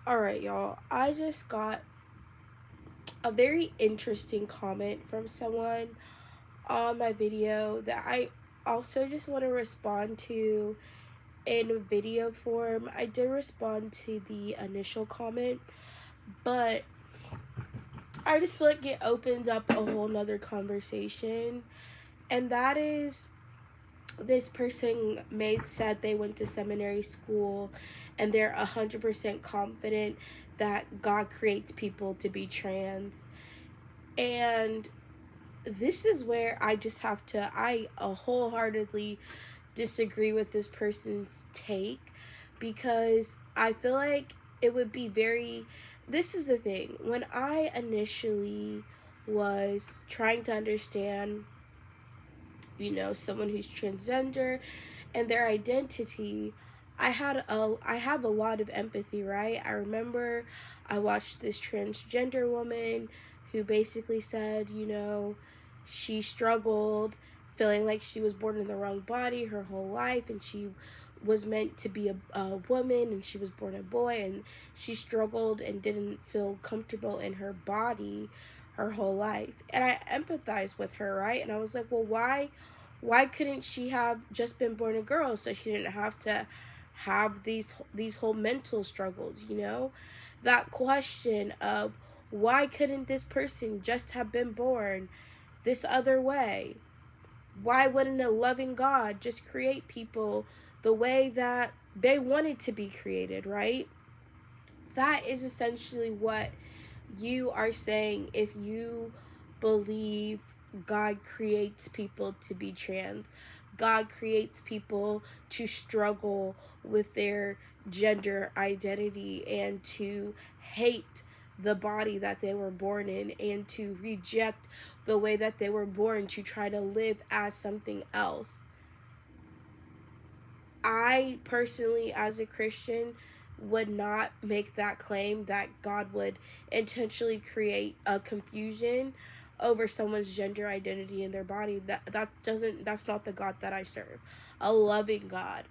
Alright, y'all. I just got a very interesting comment from someone on my video that I also just want to respond to in video form. I did respond to the initial comment, but I just feel like it opened up a whole nother conversation. And that is, this person said they went to seminary school and they're 100% confident that God creates people to be trans. And this is where I wholeheartedly disagree with this person's take, because I feel like it would be very, this is the thing. When I initially was trying to understand, someone who's transgender and their identity, I have a lot of empathy, right? I remember I watched this transgender woman who basically said, she struggled feeling like she was born in the wrong body her whole life, and she was meant to be a woman, and she was born a boy, and she struggled and didn't feel comfortable in her body her whole life. And I empathized with her, right? And I was like, well, why couldn't she have just been born a girl so she didn't have to have these whole mental struggles, That question of, why couldn't this person just have been born this other way? Why wouldn't a loving God just create people the way that they wanted to be created, right? That is essentially what you are saying if you believe God creates people to be trans. God creates people to struggle with their gender identity and to hate the body that they were born in and to reject the way that they were born to try to live as something else. I personally, as a Christian, would not make that claim that God would intentionally create a confusion over someone's gender identity in their body. That's not the God that I serve. A loving God.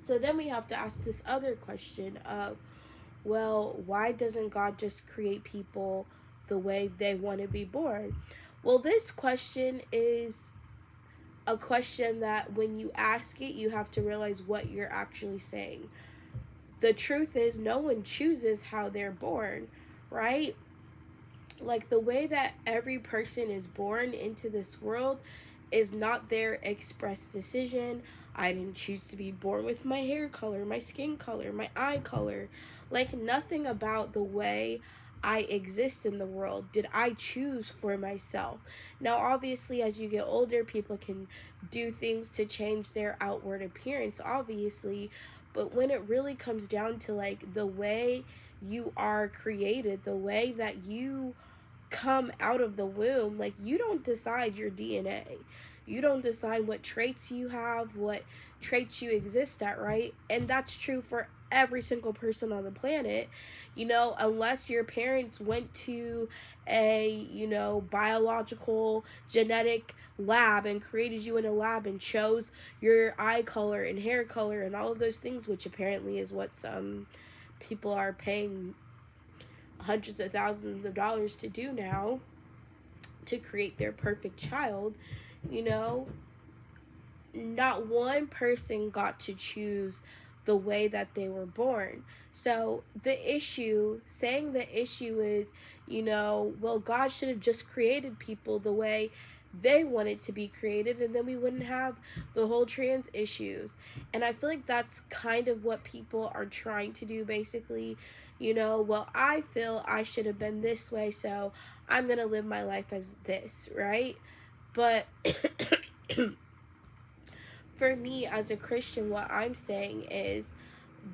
So then we have to ask this other question of, well, why doesn't God just create people the way they want to be born? Well, this question is a question that when you ask it, you have to realize what you're actually saying. The truth is, no one chooses how they're born, right? Like, the way that every person is born into this world is not their express decision. I didn't choose to be born with my hair color, my skin color, my eye color. Like, nothing about the way I exist in the world did I choose for myself. Now, obviously, as you get older, people can do things to change their outward appearance, obviously. But when it really comes down to, like, the way you are created, the way that you come out of the womb, like, you don't decide your DNA. You don't decide what traits you have, what traits you exist at, right? And that's true for every single person on the planet, unless your parents went to a, biological genetic lab and created you in a lab and chose your eye color and hair color and all of those things, which apparently is what some people are paying hundreds of thousands of dollars to do now, to create their perfect child. you know Not one person got to choose the way that they were born. So saying the issue is, well, God should have just created people the way they wanted to be created, and then we wouldn't have the whole trans issues. And I feel like that's kind of what people are trying to do, basically. Well, I feel I should have been this way, so I'm gonna live my life as this, right? But for me as a Christian, what I'm saying is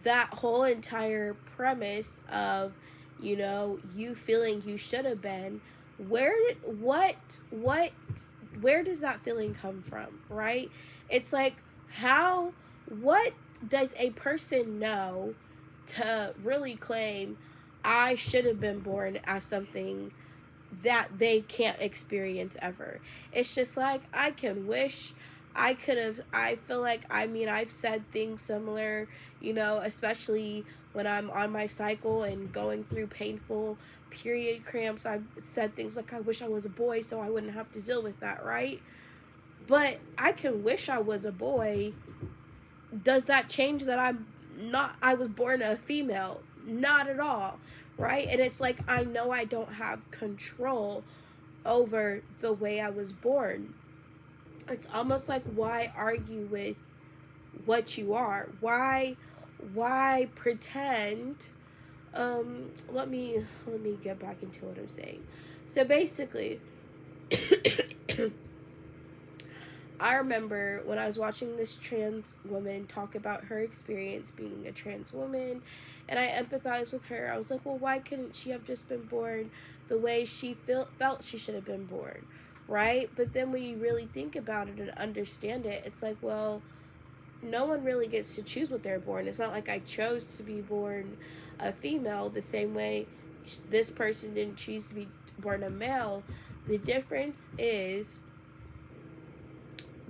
that whole entire premise of, you feeling you should have been, where what where does that feeling come from, right? It's like, what does a person know to really claim I should have been born as something that they can't experience ever? It's just like, I can wish I feel like, I mean, I've said things similar, especially when I'm on my cycle and going through painful period cramps. I've said things like, I wish I was a boy so I wouldn't have to deal with that, right? But I can wish I was a boy. Does that change that I was born a female? Not at all, right? And it's like, I know I don't have control over the way I was born. It's almost like, why argue with what you are? Why pretend? Let me get back into what I'm saying. So basically, I remember when I was watching this trans woman talk about her experience being a trans woman, and I empathized with her. I was like, well, why couldn't she have just been born the way she felt she should have been born, right? But then when you really think about it and understand it, it's like, well, no one really gets to choose what they're born. It's not like I chose to be born a female the same way this person didn't choose to be born a male. The difference is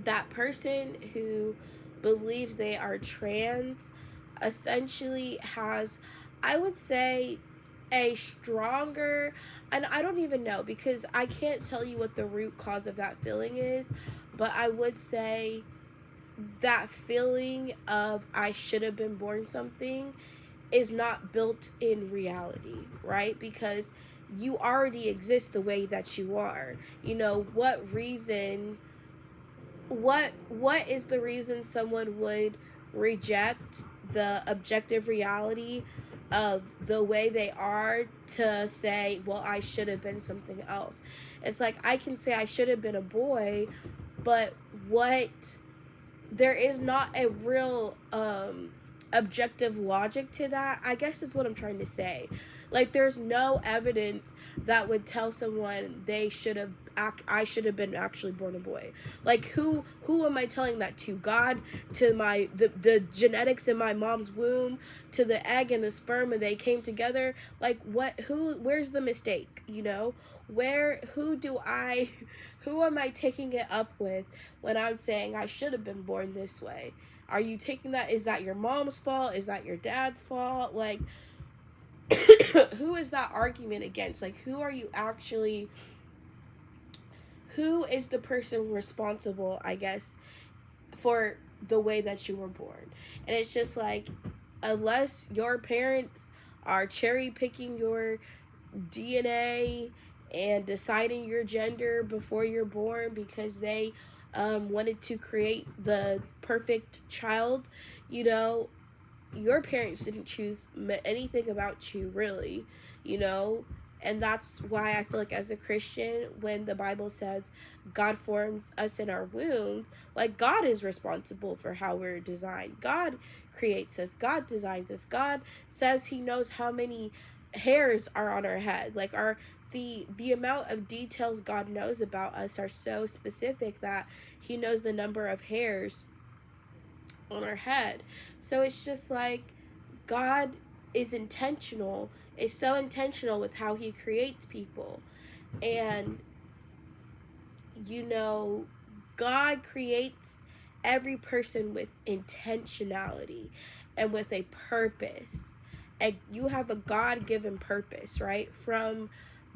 that person who believes they are trans essentially has, I would say, a stronger, and I don't even know because I can't tell you what the root cause of that feeling is, but I would say that feeling of I should have been born something is not built in reality, right? Because you already exist the way that you are. What is the reason someone would reject the objective reality of the way they are to say, well, I should have been something else? It's like, I can say I should have been a boy, but there is not a real objective logic to that, I guess is what I'm trying to say. Like, there's no evidence that would tell someone I should have been actually born a boy. Like, who am I telling that to? God? To the genetics in my mom's womb? To the egg and the sperm and they came together? Like, where's the mistake? Who am I taking it up with when I'm saying I should have been born this way? Are you taking that? Is that your mom's fault? Is that your dad's fault? Like, who is that argument against? Like, who is the person responsible, I guess, for the way that you were born? And it's just like, unless your parents are cherry picking your DNA and deciding your gender before you're born because they wanted to create the perfect child, your parents didn't choose anything about you, really, and that's why I feel like, as a Christian, when the Bible says God forms us in our wombs, like, God is responsible for how we're designed. God creates us. God designs us. God says he knows how many hairs are on our head. Like, the amount of details God knows about us are so specific that he knows the number of hairs on our head. So it's just like, God is so intentional with how he creates people. And God creates every person with intentionality and with a purpose. And you have a God-given purpose, right? From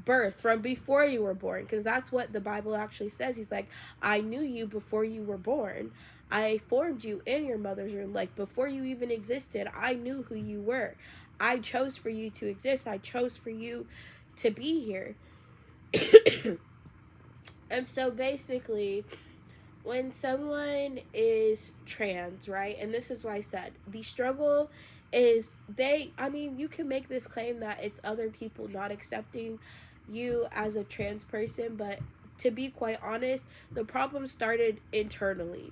birth, from before you were born, because that's what the Bible actually says. He's like, I knew you before you were born. I formed you in your mother's womb. Like, before you even existed, I knew who you were. I chose for you to exist. I chose for you to be here. And so basically, when someone is trans, right, and this is why I said the struggle is you can make this claim that it's other people not accepting you as a trans person, but to be quite honest, the problem started internally.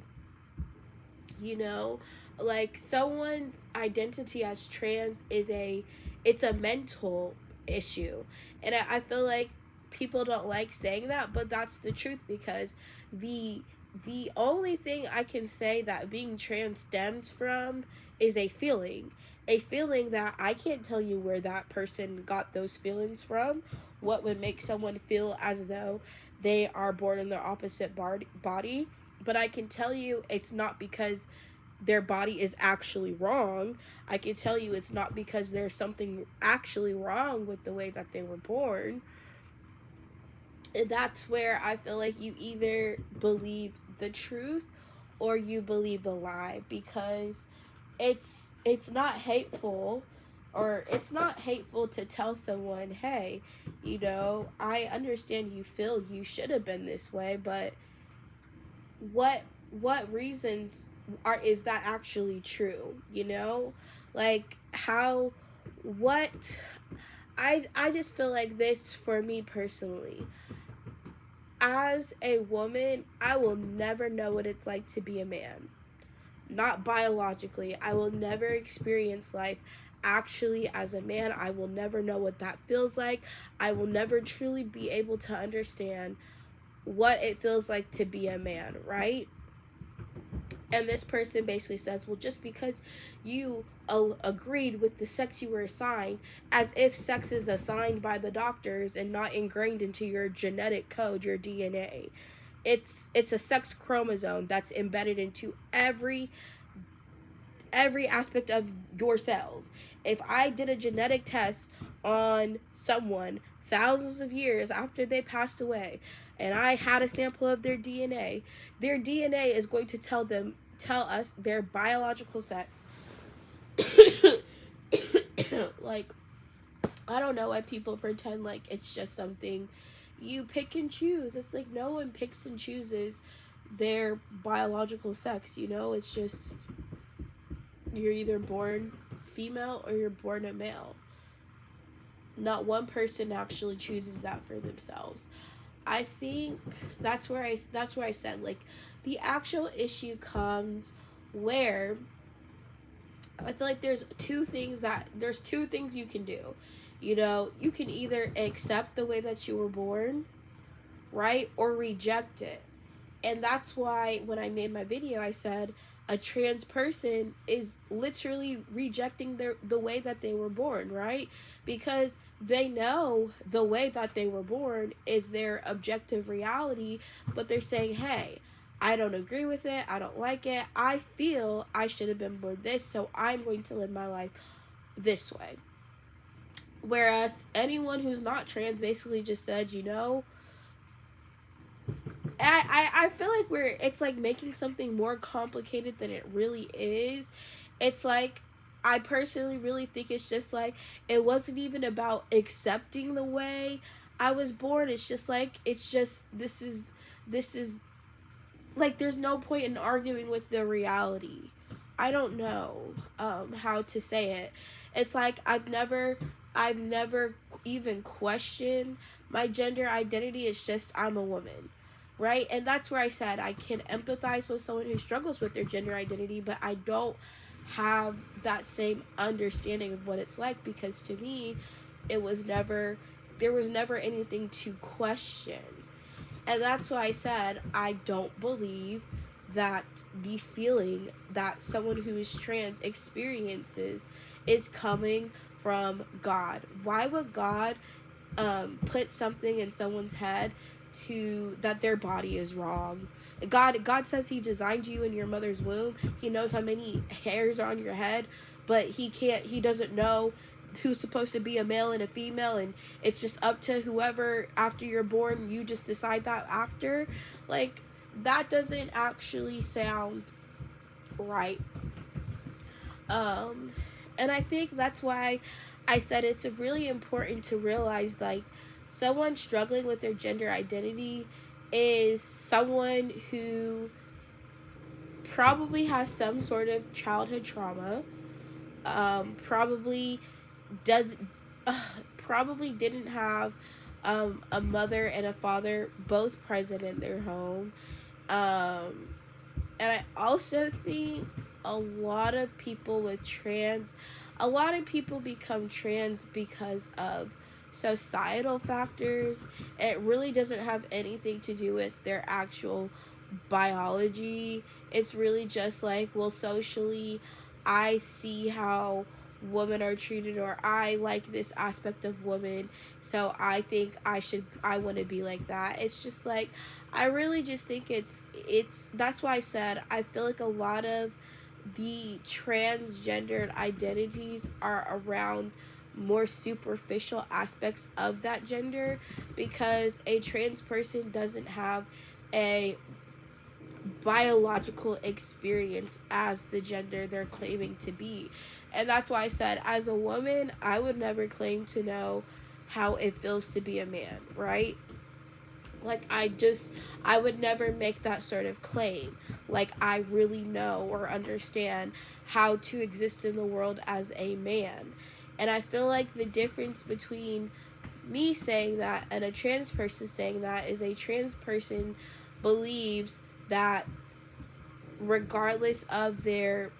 Like, someone's identity as trans it's a mental issue, and I feel like people don't like saying that, but that's the truth, because the only thing I can say that being trans stems from is a feeling that I can't tell you where that person got those feelings from, what would make someone feel as though they are born in their opposite body. but I can tell you it's not because their body is actually wrong. I can tell you it's not because there's something actually wrong with the way that they were born. And that's where I feel like you either believe the truth or you believe the lie, because it's not hateful, or it's not hateful to tell someone, hey, I understand you feel you should have been this way, but what what reasons is that actually true? Like, how, what, I just feel like this, for me personally, as a woman, I will never know what it's like to be a man. Not biologically. I will never experience life actually as a man. I will never know what that feels like. I will never truly be able to understand what it feels like to be a man, right? And this person basically says, well, just because you agreed with the sex you were assigned, as if sex is assigned by the doctors and not ingrained into your genetic code, your DNA. It's a sex chromosome that's embedded into every aspect of your cells. If I did a genetic test on someone thousands of years after they passed away, and I had a sample of their DNA is going to tell us their biological sex. Like, I don't know why people pretend like it's just something you pick and choose. It's like, no one picks and chooses their biological sex, it's just, you're either born female or you're born a male. Not one person actually chooses that for themselves. I think that's where I said, like, the actual issue comes where I feel like there's two things you can do. You can either accept the way that you were born, right, or reject it. And that's why when I made my video, I said a trans person is literally rejecting the way that they were born, right? Because they know the way that they were born is their objective reality, but they're saying, hey, I don't agree with it, I don't like it, I feel I should have been born this, so I'm going to live my life this way. Whereas anyone who's not trans basically just said, I feel like it's like making something more complicated than it really is. It's like, I personally really think it's just like, it wasn't even about accepting the way I was born. It's just like, this is like, there's no point in arguing with the reality. I don't know how to say it. It's like, I've never even questioned my gender identity. It's just, I'm a woman, right? And that's where I said I can empathize with someone who struggles with their gender identity, but I don't have that same understanding of what it's like, because to me, there was never anything to question. And that's why I said I don't believe that the feeling that someone who is trans experiences is coming from God. Why would God put something in someone's head that their body is wrong? God says he designed you in your mother's womb. He knows how many hairs are on your head, but he doesn't know who's supposed to be a male and a female, and it's just up to whoever after you're born. You just decide that after. Like, that doesn't actually sound right. And I think that's why I said it's really important to realize, like, someone struggling with their gender identity is someone who probably has some sort of childhood trauma, probably didn't have a mother and a father both present in their home. And I also think a lot of people become trans because of societal factors. It really doesn't have anything to do with their actual biology. It's really just like, well, socially, I see how women are treated, or I like this aspect of women, so I think I want to be like that. It's just like, I really just think it's that's why I said I feel like a lot of the transgendered identities are around more superficial aspects of that gender, because a trans person doesn't have a biological experience as the gender they're claiming to be. And that's why I said, as a woman, I would never claim to know how it feels to be a man, right? Like, I would never make that sort of claim. Like, I really know or understand how to exist in the world as a man. And I feel like the difference between me saying that and a trans person saying that is, a trans person believes that regardless of they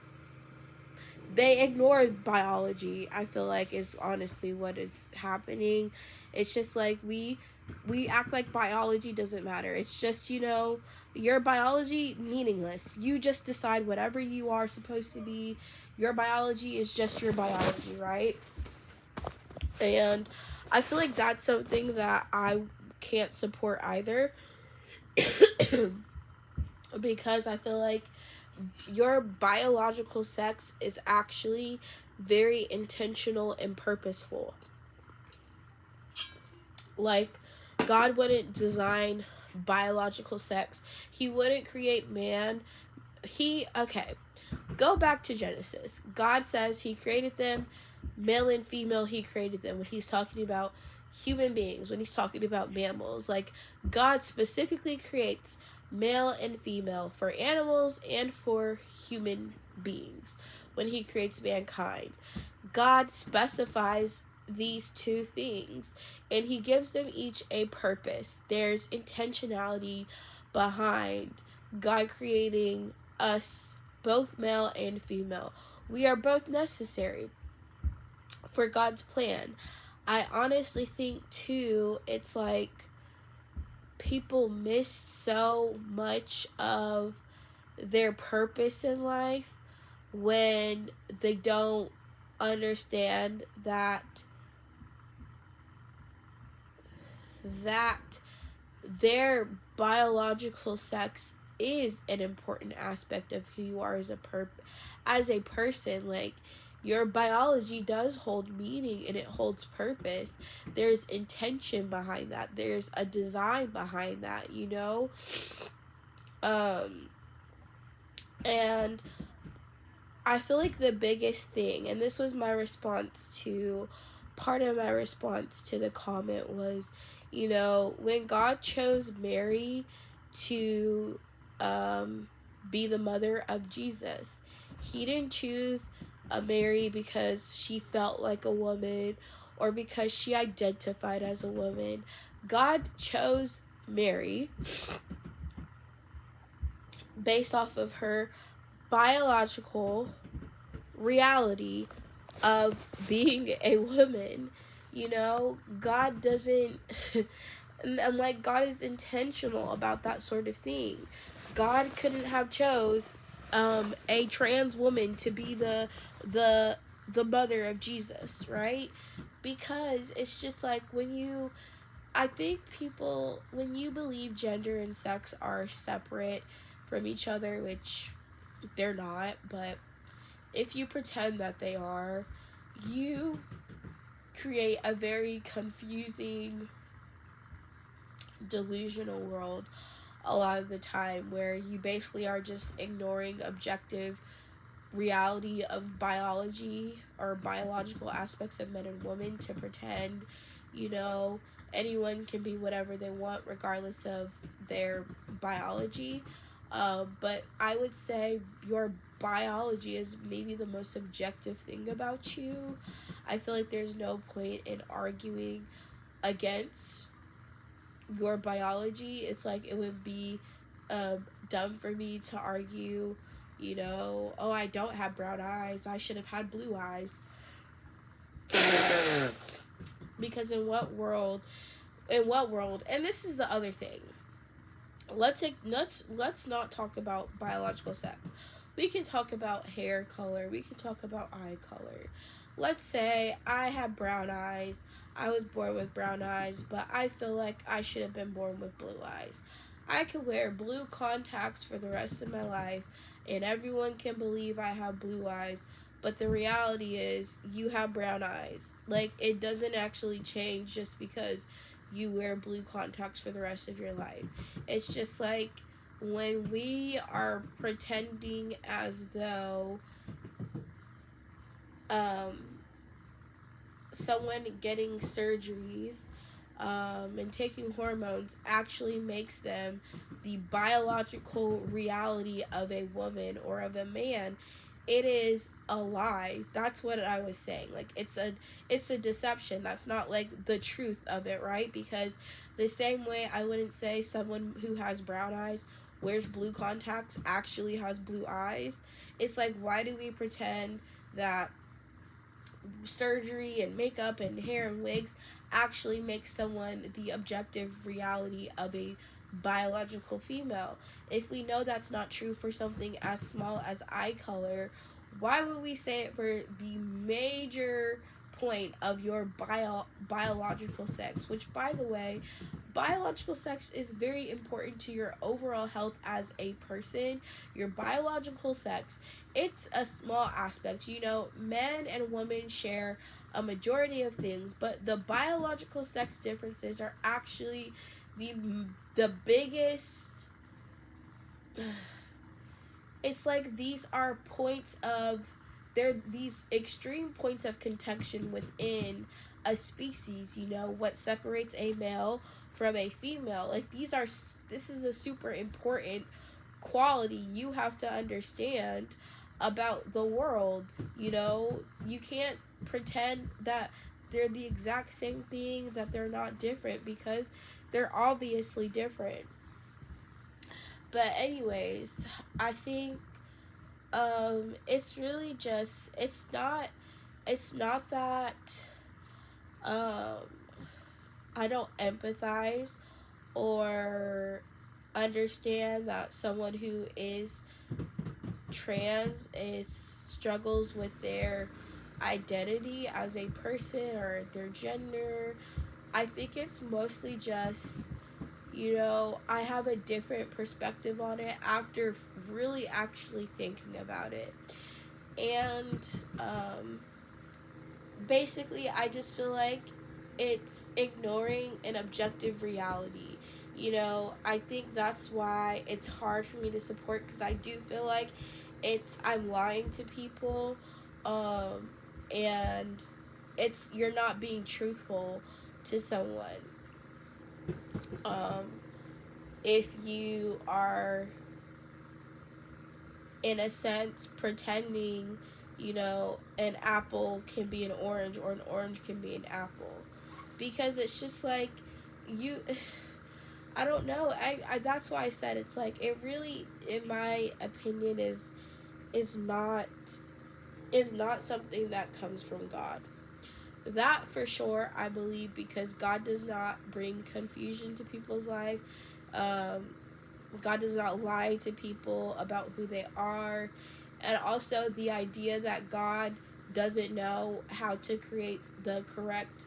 ignore biology. I feel like is honestly what is happening. It's just like we act like biology doesn't matter. It's just, your biology meaningless. You just decide whatever you are supposed to be. Your biology is just your biology, right? And I feel like that's something that I can't support either. Because I feel like your biological sex is actually very intentional and purposeful. Like, God wouldn't design biological sex. He wouldn't create man. Go back to Genesis. God says he created them, male and female, he created them. When he's talking about human beings, when he's talking about mammals, like, God specifically creates male and female for animals and for human beings when he creates mankind. God specifies these two things and he gives them each a purpose. There's intentionality behind God creating us both male and female. We are both necessary for God's plan. I honestly think too, it's like people miss so much of their purpose in life when they don't understand that their biological sex is an important aspect of who you are as a person. Like, your biology does hold meaning and it holds purpose. There's intention behind that. There's a design behind that, and I feel like the biggest thing, and this was my response to, part of my response to the comment was, when God chose Mary to be the mother of Jesus, he didn't choose a Mary because she felt like a woman or because she identified as a woman. God chose Mary based off of her biological reality of being a woman. God doesn't and like, God is intentional about that sort of thing. God couldn't have chose a trans woman to be the mother of Jesus, right? Because it's just like, I think people, when you believe gender and sex are separate from each other, which they're not, but if you pretend that they are, you create a very confusing, delusional world a lot of the time, where you basically are just ignoring objective reality of biology or biological aspects of men and women to pretend, anyone can be whatever they want regardless of their biology. But I would say your biology is maybe the most objective thing about you. I feel like there's no point in arguing against your biology. It's like, it would be dumb for me to argue, oh, I don't have brown eyes, I should have had blue eyes. Because in what world, and this is the other thing, let's not talk about biological sex. We can talk about hair color, we can talk about eye color. let's say I have brown eyes. I was born with brown eyes, but I feel like I should have been born with blue eyes. I could wear blue contacts for the rest of my life, and everyone can believe I have blue eyes. But the reality is, you have brown eyes. Like, it doesn't actually change just because you wear blue contacts for the rest of your life. It's just like when we are pretending as though um, someone getting surgeries and taking hormones actually makes them the biological reality of a woman or of a man, it is a lie. That's what I was saying. Like, it's a deception. That's not like the truth of it, right? Because the same way I wouldn't say someone who has brown eyes wears blue contacts actually has blue eyes. It's like, why do we pretend that surgery and makeup and hair and wigs actually makes someone the objective reality of a biological female? If we know that's not true for something as small as eye color, why would we say it for the major point of your biological sex? Which, by the way, biological sex is very important to your overall health as a person. Your biological sex, it's a small aspect. You know, men and women share a majority of things, but the biological sex differences are actually the biggest. It's like these are points of, they're these extreme points of contention within a species. You know, what separates a male from a female. Like, this is a super important quality you have to understand about the world. You know, you can't pretend that they're the exact same thing, that they're not different, because they're obviously different. But anyways, I think it's really just, it's not that um I don't empathize or understand that someone who is trans is struggles with their identity as a person or their gender. I think it's mostly just, you know, I have a different perspective on it after really actually thinking about it. And basically, I just feel like it's ignoring an objective reality. You know, I think that's why it's hard for me to support, because I do feel like I'm lying to people, um, and you're not being truthful to someone. Um, if you are, in a sense, pretending, you know, an apple can be an orange or an orange can be an apple. Because it's just like, you, I don't know. That's why I said it's like, it really, in my opinion, is not is not something that comes from God. That for sure, I believe, because God does not bring confusion to people's life. Um, God does not lie to people about who they are. And also the idea that God doesn't know how to create the correct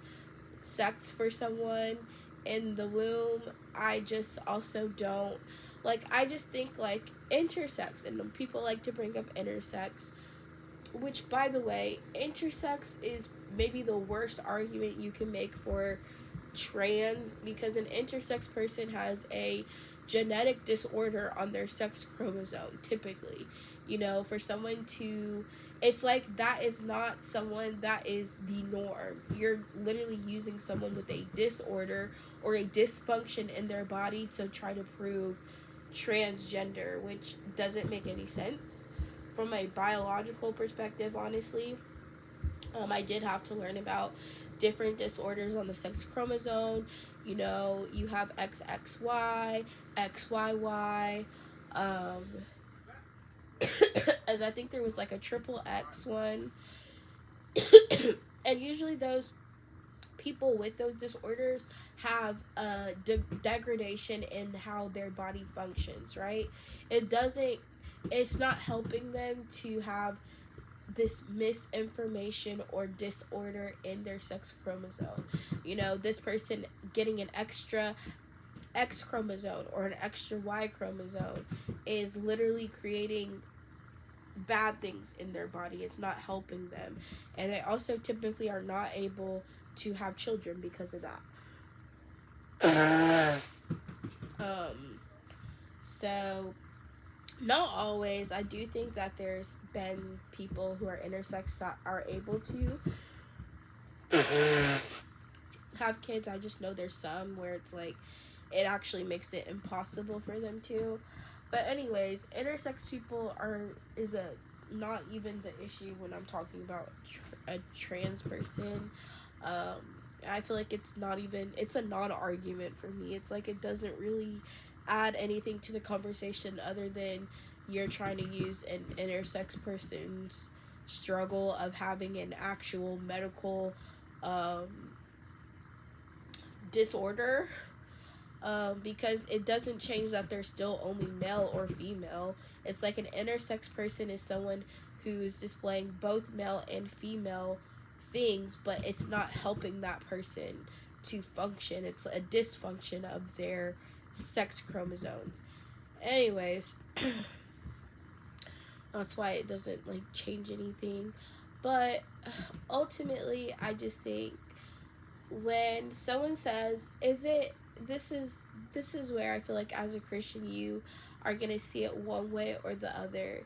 sex for someone in the womb. I just also don't like, I just think like intersex, and people like to bring up intersex, which, by the way, intersex is maybe the worst argument you can make for trans, because an intersex person has a genetic disorder on their sex chromosome, typically. You know, for someone to, it's like that is not someone that is the norm. You're literally using someone with a disorder or a dysfunction in their body to try to prove transgender, which doesn't make any sense from a biological perspective, honestly. I did have to learn about different disorders on the sex chromosome. You know, you have XXY, XYY, and I think there was like a triple X one. And usually those people with those disorders have a degradation in how their body functions, right? It's not helping them to have this misinformation or disorder in their sex chromosome. You know, this person getting an extra X chromosome or an extra Y chromosome is literally creating bad things in their body. It's not helping them. And they also typically are not able to have children because of that. So not always. I do think that there's been people who are intersex that are able to have kids. I just know there's some where it's like it actually makes it impossible for them to. But anyways, intersex people is not even the issue when I'm talking about a trans person. I feel like it's a non-argument for me. It's like it doesn't really add anything to the conversation other than you're trying to use an intersex person's struggle of having an actual medical disorder, because it doesn't change that they're still only male or female. It's like an intersex person is someone who's displaying both male and female things, but it's not helping that person to function. It's a dysfunction of their sex chromosomes. Anyways, that's why it doesn't like change anything. But ultimately, I just think when someone says, this is where I feel like as a Christian you are going to see it one way or the other.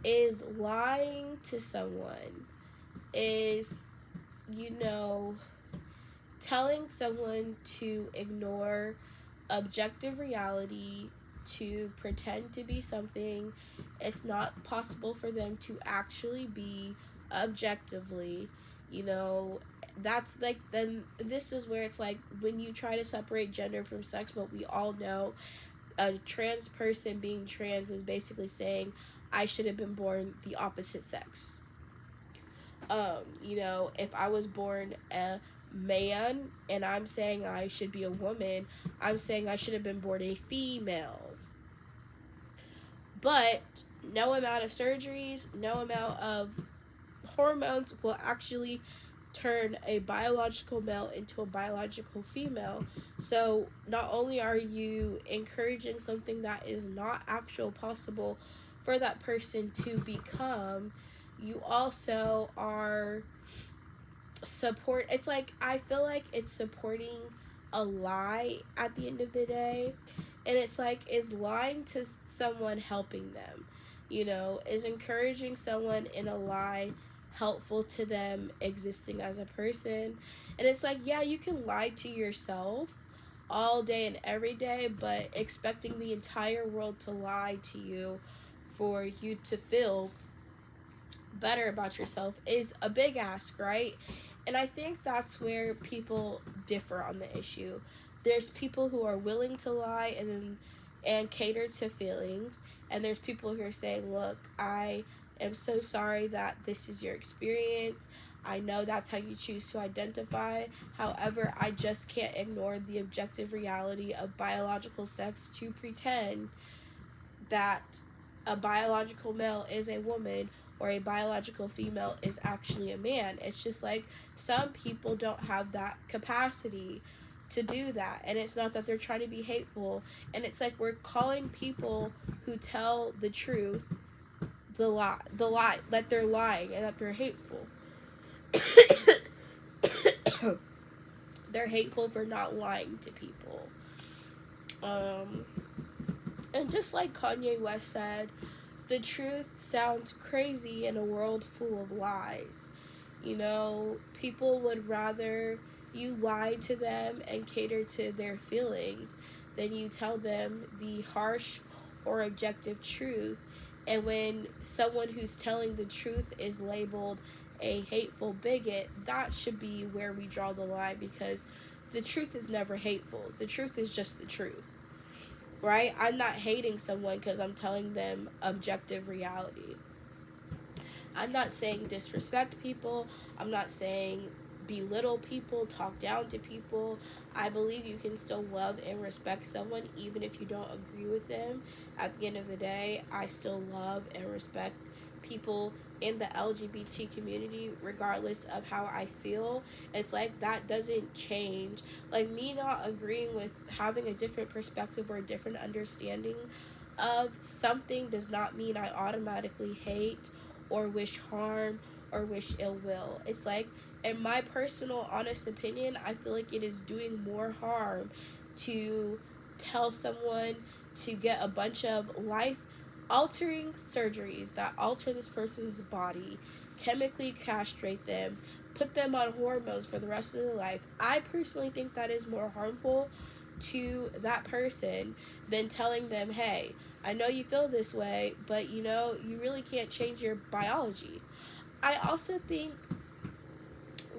Is lying to someone, is, telling someone to ignore objective reality, to pretend to be something it's not possible for them to actually be objectively. That's like, then this is where it's like when you try to separate gender from sex, but we all know a trans person being trans is basically saying I should have been born the opposite sex. If I was born a man and I'm saying I should be a woman, I'm saying I should have been born a female. But no amount of surgeries, no amount of hormones will actually turn a biological male into a biological female. So not only are you encouraging something that is not actual possible for that person to become, you also are it's like, I feel like it's supporting a lie at the end of the day. And it's like, is lying to someone helping them? Is encouraging someone in a lie helpful to them existing as a person? And it's like, yeah, you can lie to yourself all day and every day, but expecting the entire world to lie to you for you to feel better about yourself is a big ask, right? And I think that's where people differ on the issue. There's people who are willing to lie and cater to feelings, and there's people who are saying, look, I am so sorry that this is your experience. I know that's how you choose to identify. However, I just can't ignore the objective reality of biological sex to pretend that a biological male is a woman or a biological female is actually a man. It's just like some people don't have that capacity to do that. And it's not that they're trying to be hateful. And it's like we're calling people who tell the truth the lie, that they're lying and that they're hateful. They're hateful for not lying to people. And just like Kanye West said, the truth sounds crazy in a world full of lies. People would rather you lie to them and cater to their feelings than you tell them the harsh or objective truth. And when someone who's telling the truth is labeled a hateful bigot, that should be where we draw the line, because the truth is never hateful. The truth is just the truth. Right? I'm not hating someone because I'm telling them objective reality. I'm not saying disrespect people. I'm not saying belittle people, talk down to people. I believe you can still love and respect someone even if you don't agree with them. At the end of the day, I still love and respect people in the LGBT community regardless of how I feel. It's like that doesn't change. Like me not agreeing with having a different perspective or a different understanding of something does not mean I automatically hate or wish harm or wish ill will. It's like, in my personal honest opinion, I feel like it is doing more harm to tell someone to get a bunch of life altering surgeries that alter this person's body, chemically castrate them, put them on hormones for the rest of their life. I personally think that is more harmful to that person than telling them, hey, I know you feel this way, but you know, you really can't change your biology. I also think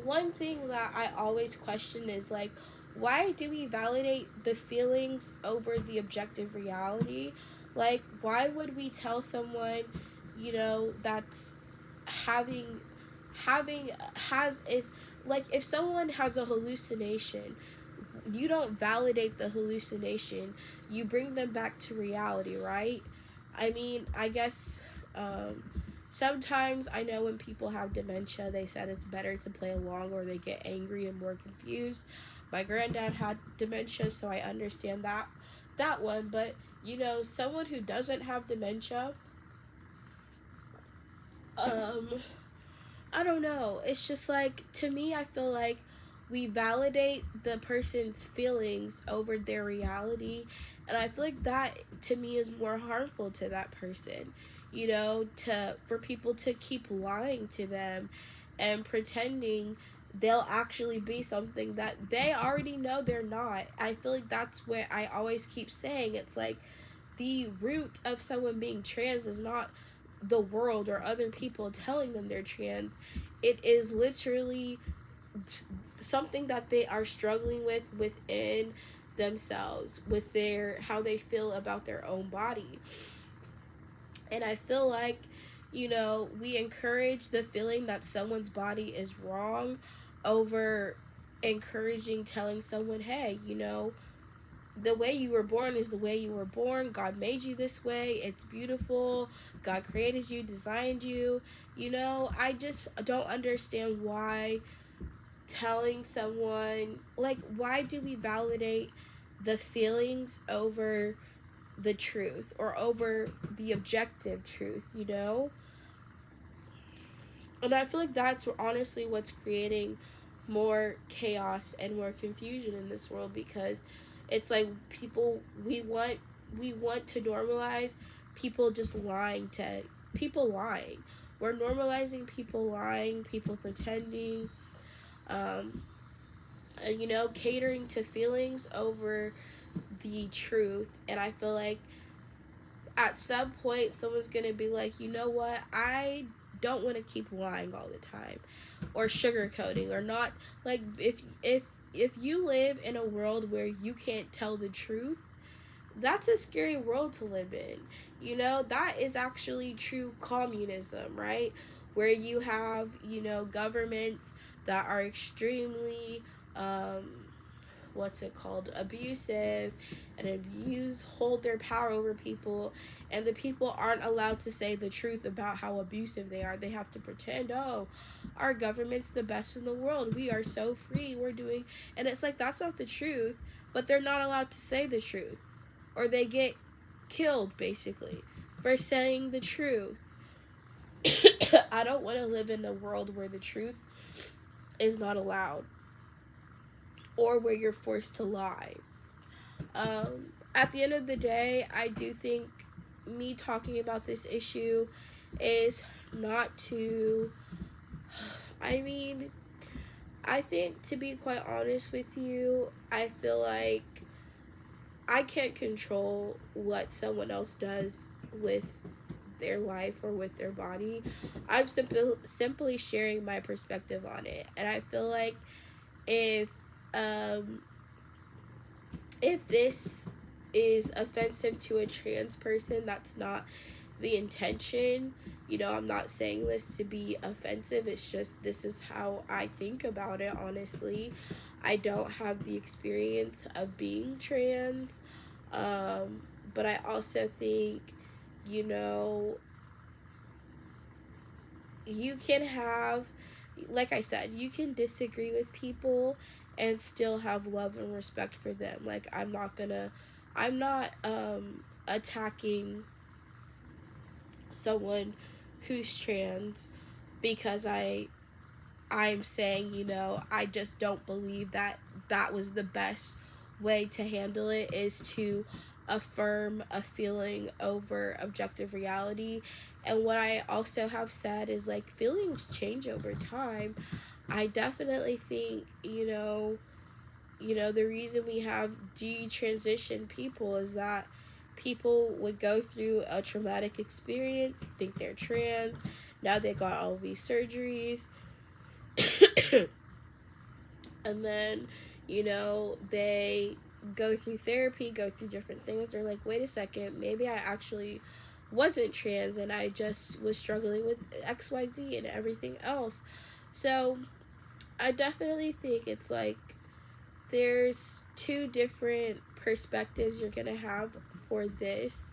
one thing that I always question is like, why do we validate the feelings over the objective reality? Like, why would we tell someone, you know, that's having has is like, if someone has a hallucination, you don't validate the hallucination, you bring them back to reality, right? I mean, I guess sometimes I know when people have dementia, they said it's better to play along or they get angry and more confused. My granddad had dementia, so I understand that one. But you know, someone who doesn't have dementia, um, I don't know. It's just like, to me, I feel like we validate the person's feelings over their reality. And I feel like that, to me, is more harmful to that person. You know, for people to keep lying to them and pretending they'll actually be something that they already know they're not. I feel like that's what I always keep saying. It's like, the root of someone being trans is not the world or other people telling them they're trans. It is literally something that they are struggling with within themselves, with their how they feel about their own body. And I feel like, you know, we encourage the feeling that someone's body is wrong over encouraging telling someone, hey, you know, the way you were born is the way you were born. God made you this way. It's beautiful. God created you, designed you. You know, I just don't understand why telling someone, like, why do we validate the feelings over the truth or over the objective truth, you know? And I feel like that's honestly what's creating more chaos and more confusion in this world, because it's like we want to normalize people just lying to people lying. We're normalizing people lying, people pretending, um, and, you know, catering to feelings over the truth. And I feel like at some point someone's gonna be like, you know what, I don't want to keep lying all the time or sugarcoating or not. Like, if you live in a world where you can't tell the truth, that's a scary world to live in. You know, that is actually true communism, right? Where you have, you know, governments that are extremely what's it called, abusive, and hold their power over people, and the people aren't allowed to say the truth about how abusive they are. They have to pretend, oh, our government's the best in the world, we are so free, we're doing, and it's like, that's not the truth. But they're not allowed to say the truth, or they get killed basically for saying the truth. I don't want to live in a world where the truth is not allowed, or where you're forced to lie. At the end of the day, I do think me talking about this issue is not to, I mean, I think, to be quite honest with you, I feel like I can't control what someone else does with their life or with their body. I'm simply sharing my perspective on it. And I feel like if um if this is offensive to a trans person, that's not the intention. You know, I'm not saying this to be offensive. It's just, this is how I think about it, honestly. I don't have the experience of being trans. But I also think, you know, you can have, like I said, you can disagree with people and still have love and respect for them. Like, I'm not attacking someone who's trans because I'm saying, you know, I just don't believe that that was the best way to handle it, is to affirm a feeling over objective reality. And what I also have said is, like, feelings change over time. I definitely think, the reason we have detransition people is that people would go through a traumatic experience, think they're trans, now they got all these surgeries, and then, they go through therapy, go through different things. They're like, wait a second, maybe I actually wasn't trans and I just was struggling with XYZ and everything else. So I definitely think it's like there's two different perspectives you're gonna have for this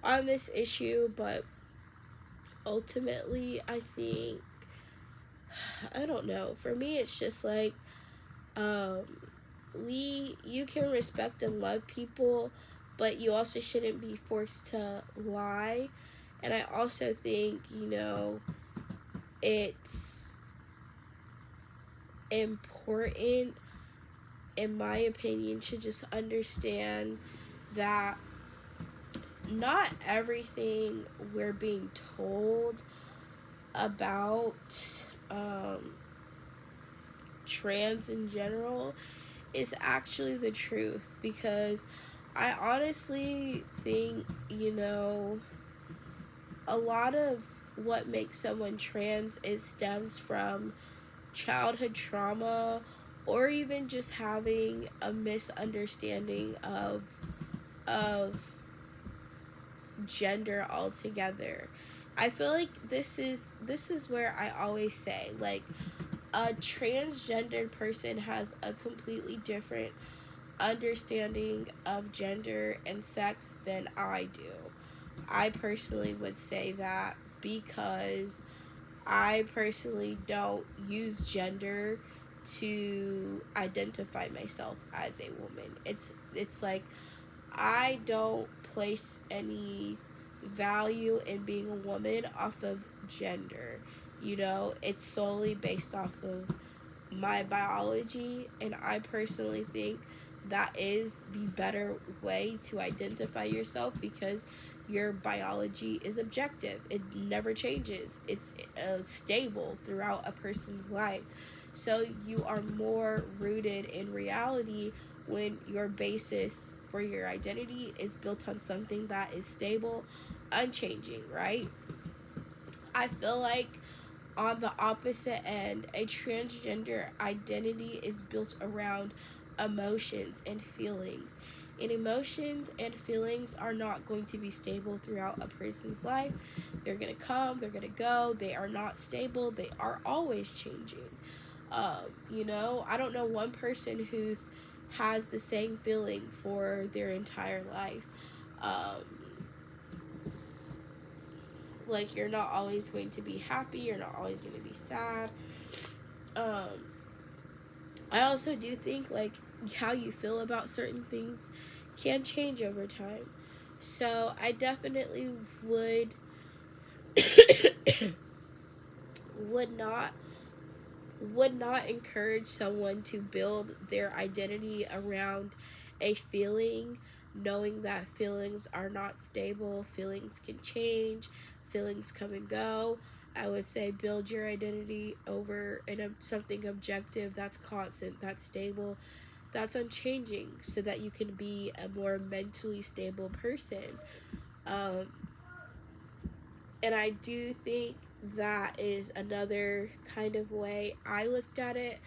on this issue, but ultimately I think, I don't know, for me it's just like, um you can respect and love people, but you also shouldn't be forced to lie. And I also think, it's important, in my opinion, to just understand that not everything we're being told about trans in general is actually the truth, because I honestly think, a lot of what makes someone trans, it stems from childhood trauma, or even just having a misunderstanding of gender altogether. I feel like this is where I always say, like, a transgendered person has a completely different understanding of gender and sex than I do. I personally would say that because I personally don't use gender to identify myself as a woman. It's like I don't place any value in being a woman off of gender. It's solely based off of my biology, and I personally think that is the better way to identify yourself, because your biology is objective. It never changes. It's stable throughout a person's life. So you are more rooted in reality when your basis for your identity is built on something that is stable, unchanging, right? I feel like on the opposite end, a transgender identity is built around emotions and feelings. And emotions and feelings are not going to be stable throughout a person's life. They're going to come, they're going to go. They are not stable. They are always changing. I don't know one person who's has the same feeling for their entire life. Um, like, you're not always going to be happy, you're not always going to be sad. I also do think, like, how you feel about certain things can change over time. So I definitely would not encourage someone to build their identity around a feeling, knowing that feelings are not stable, feelings can change, feelings come and go. I would say build your identity over something objective, that's constant, that's stable, that's unchanging, so that you can be a more mentally stable person. Um, and I do think that is another kind of way I looked at it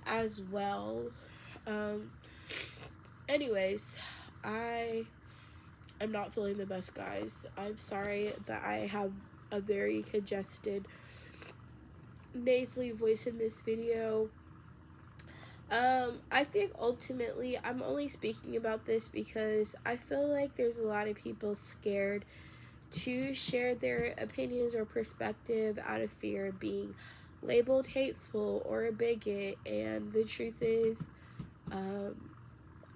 as well. Um, anyways, I am not feeling the best, guys. I'm sorry that I have a very congested, nasally voice in this video. I think ultimately I'm only speaking about this because I feel like there's a lot of people scared to share their opinions or perspective out of fear of being labeled hateful or a bigot. And the truth is,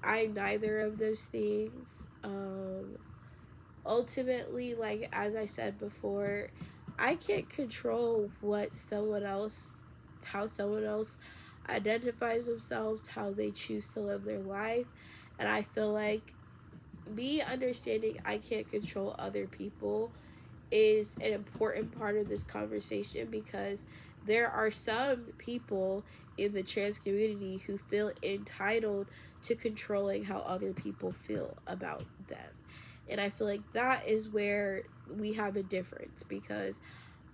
I'm neither of those things. Ultimately, like as I said before, I can't control how someone else identifies themselves, how they choose to live their life. And I feel like me understanding I can't control other people is an important part of this conversation, because there are some people in the trans community who feel entitled to controlling how other people feel about them. And I feel like that is where we have a difference, because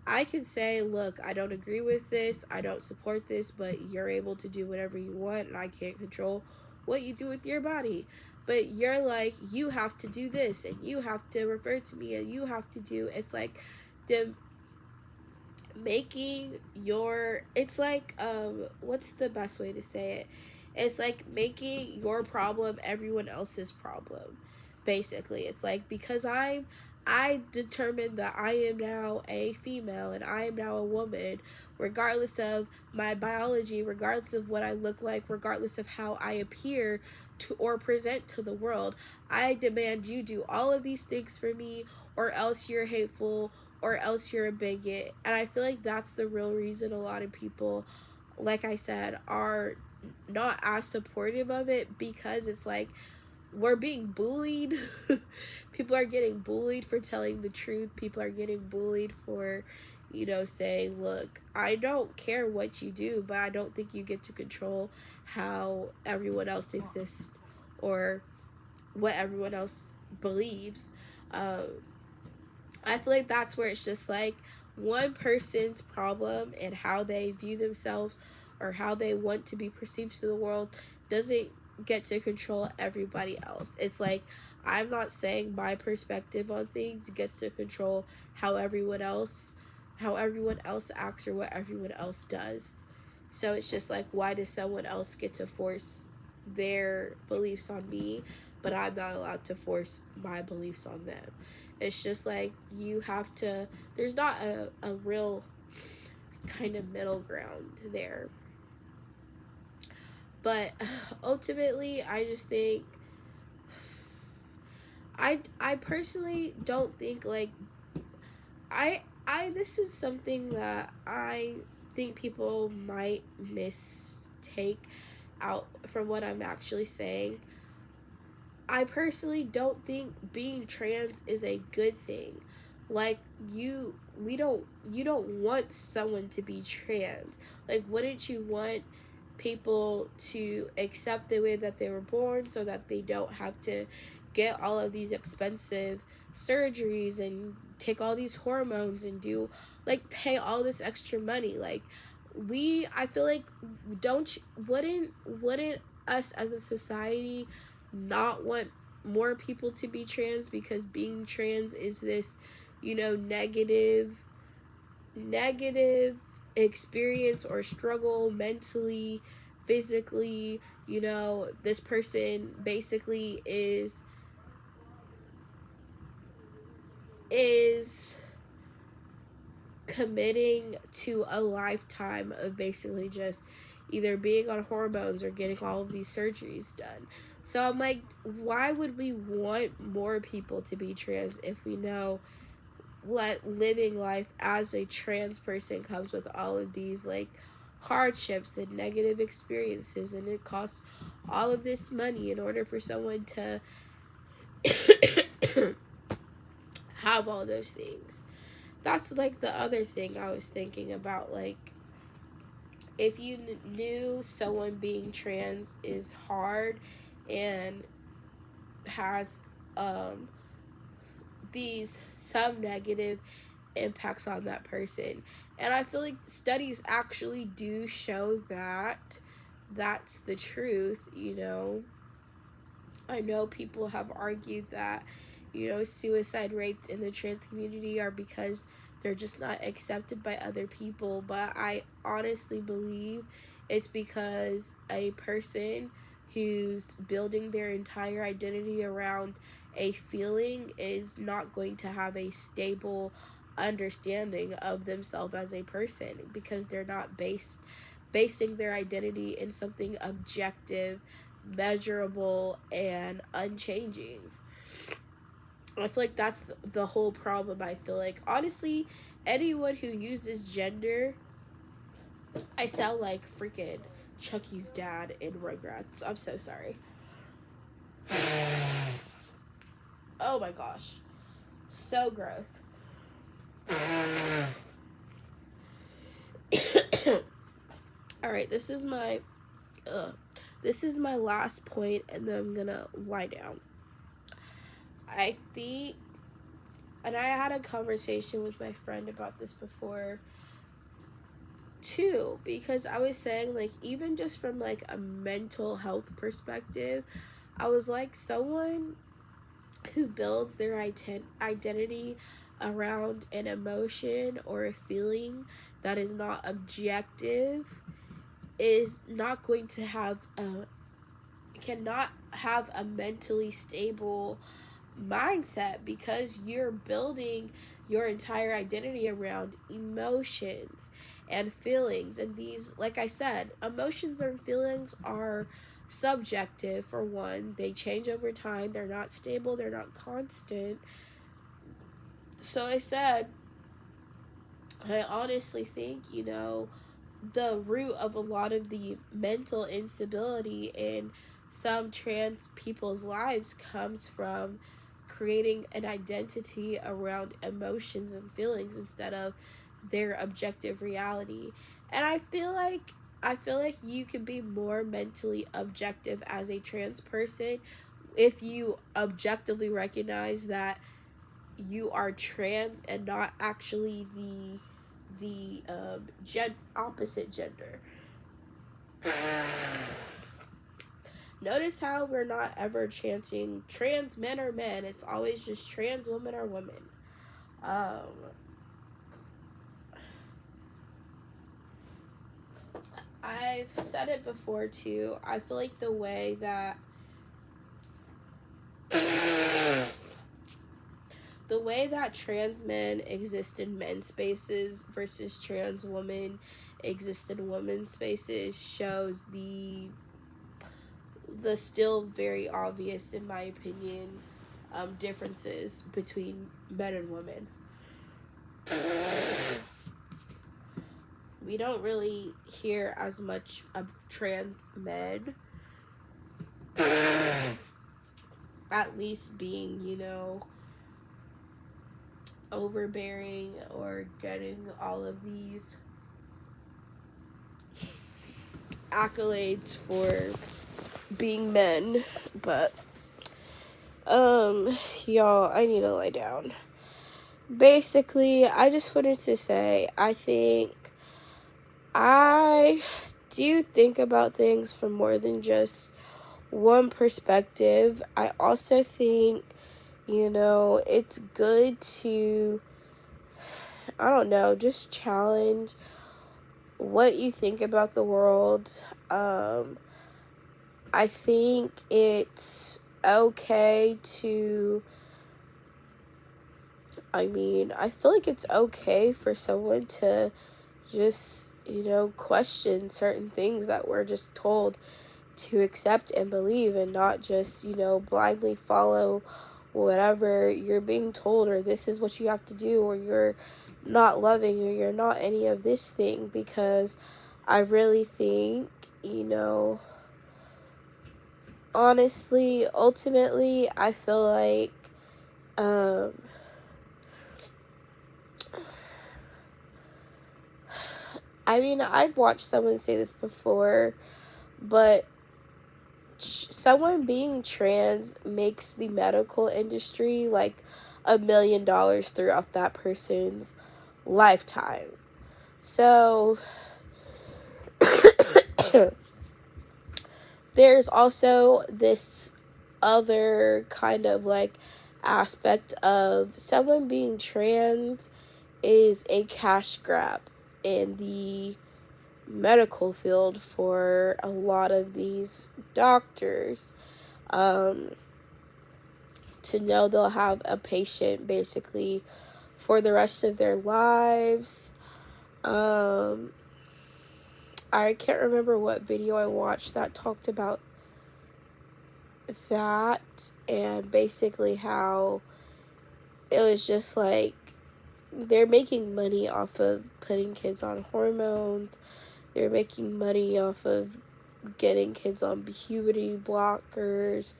I can say, look, I don't agree with this, I don't support this, but you're able to do whatever you want, and I can't control what you do with your body. But you're like, you have to do this, and you have to refer to me, and you have to do, it's like the making your, it's like, what's the best way to say it? It's like making your problem everyone else's problem, basically. It's like, because I determined that I am now a female and I am now a woman, regardless of my biology, regardless of what I look like, regardless of how I appear to or present to the world. I demand you do all of these things for me, or else you're hateful, or else you're a bigot. And I feel like that's the real reason a lot of people, like I said, are not as supportive of it, because it's like we're being bullied. People are getting bullied for telling the truth. People are getting bullied for, saying, look, I don't care what you do, but I don't think you get to control how everyone else exists or what everyone else believes. I feel like that's where it's just like one person's problem and how they view themselves or how they want to be perceived to the world doesn't get to control everybody else. It's like, I'm not saying my perspective on things gets to control how everyone else acts or what everyone else does. So it's just like, why does someone else get to force their beliefs on me, but I'm not allowed to force my beliefs on them? It's just like, you have to, there's not a real kind of middle ground there. But ultimately, I just think, I personally don't think, like, this is something that I think people might mistake out from what I'm actually saying. I personally don't think being trans is a good thing. Like, you don't want someone to be trans. Like, wouldn't you want people to accept the way that they were born, so that they don't have to get all of these expensive surgeries and take all these hormones and do, like, pay all this extra money? Like, I feel like, wouldn't us as a society not want more people to be trans, because being trans is this, negative experience or struggle mentally, physically. This person basically is committing to a lifetime of basically just either being on hormones or getting all of these surgeries done. So I'm like, why would we want more people to be trans if we know what living life as a trans person comes with all of these, like, hardships and negative experiences, and it costs all of this money in order for someone to have all those things. That's like the other thing I was thinking about. Like, if you knew someone being trans is hard and has some negative impacts on that person, and I feel like studies actually do show that that's the truth. I know people have argued that suicide rates in the trans community are because they're just not accepted by other people, but I honestly believe it's because a person who's building their entire identity around a feeling is not going to have a stable understanding of themselves as a person, because they're not basing their identity in something objective, measurable, and unchanging. I feel like that's the whole problem. I feel like, honestly, anyone who uses gender, I sound like freaking Chucky's dad in Rugrats. I'm so sorry. Oh my gosh. So gross. Alright, this is my last point, and then I'm gonna lie down. I think, and I had a conversation with my friend about this before too, because I was saying, like, even just from like a mental health perspective, I was like, someone who builds their identity around an emotion or a feeling that is not objective is not going to have cannot have a mentally stable mindset, because you're building your entire identity around emotions and feelings. And these, like I said, emotions and feelings are subjective. For one, they change over time, they're not stable, they're not constant. So I said, I honestly think, the root of a lot of the mental instability in some trans people's lives comes from creating an identity around emotions and feelings instead of their objective reality. And I feel like you can be more mentally objective as a trans person if you objectively recognize that you are trans and not actually the opposite gender. Notice how we're not ever chanting trans men or men. It's always just trans women or women. I've said it before too. I feel like the way that trans men exist in men's spaces versus trans women exist in women's spaces shows the still very obvious, in my opinion, differences between men and women. We don't really hear as much of trans men at least being, overbearing or getting all of these accolades for being men. But y'all, I need to lie down. Basically, I just wanted to say, I think I do think about things from more than just one perspective. I also think, it's good to, I don't know, just challenge what you think about the world. I think it's okay to, I feel like it's okay for someone to just, question certain things that we're just told to accept and believe, and not just, blindly follow whatever you're being told, or this is what you have to do, or you're not loving, or you're not any of this thing. Because I really think, honestly, ultimately, I feel like I've watched someone say this before, but someone being trans makes the medical industry like $1 million throughout that person's lifetime. So there's also this other kind of like aspect of someone being trans is a cash grab in the medical field for a lot of these doctors. to know they'll have a patient basically for the rest of their lives. I can't remember what video I watched that talked about that, and basically how it was just like they're making money off of putting kids on hormones. They're making money off of getting kids on puberty blockers.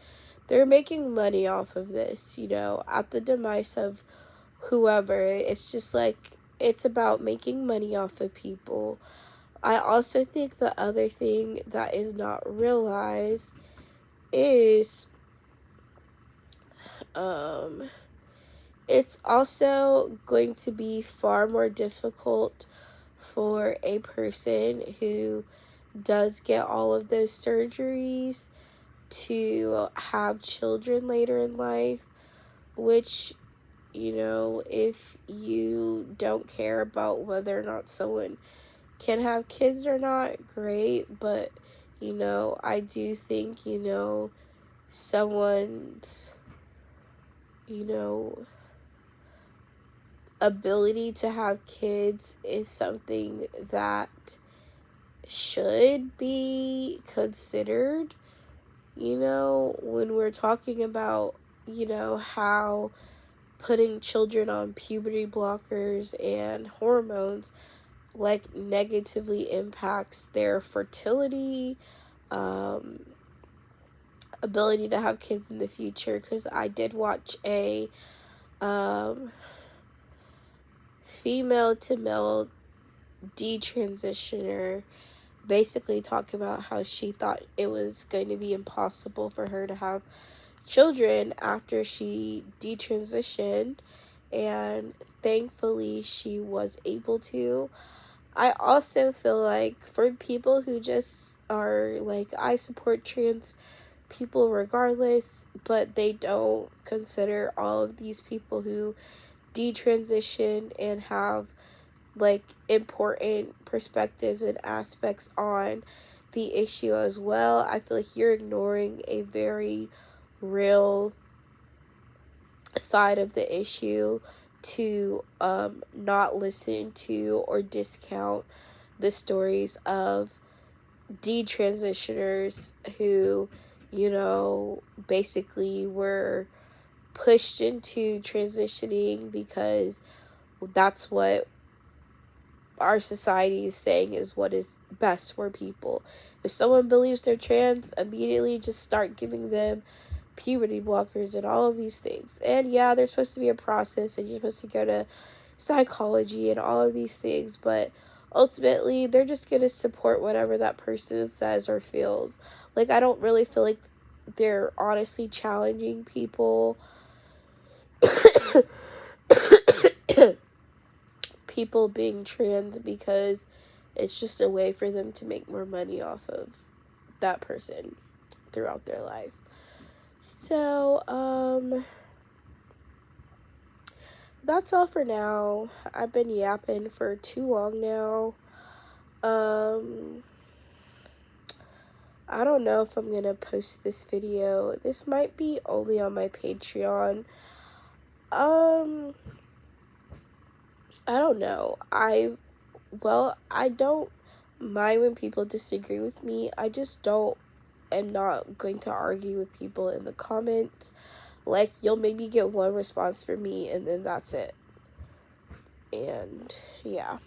They're making money off of this, at the demise of whoever. It's just like, it's about making money off of people. I also think the other thing that is not realized is, it's also going to be far more difficult for a person who does get all of those surgeries to have children later in life, which, if you don't care about whether or not someone can have kids or not, great, but, I do think, someone's, ability to have kids is something that should be considered, when we're talking about, how putting children on puberty blockers and hormones like negatively impacts their fertility, ability to have kids in the future. Because I did watch a female to male detransitioner basically talk about how she thought it was going to be impossible for her to have children after she detransitioned, and thankfully she was able to. I also feel like for people who just are like, I support trans people regardless, but they don't consider all of these people who detransition and have like important perspectives and aspects on the issue as well, I feel like you're ignoring a very real side of the issue to not listen to or discount the stories of detransitioners who, basically were pushed into transitioning because that's what our society is saying is what is best for people. If someone believes they're trans, immediately just start giving them puberty blockers and all of these things. And yeah, there's supposed to be a process and you're supposed to go to psychology and all of these things, but ultimately they're just going to support whatever that person says or feels. Like, I don't really feel like they're honestly challenging people people being trans, because it's just a way for them to make more money off of that person throughout their life. So, that's all for now. I've been yapping for too long now. I don't know if I'm gonna post this video. This might be only on my Patreon. I don't know. I don't mind when people disagree with me. I just am not going to argue with people in the comments. Like, you'll maybe get one response from me and then that's it. And yeah.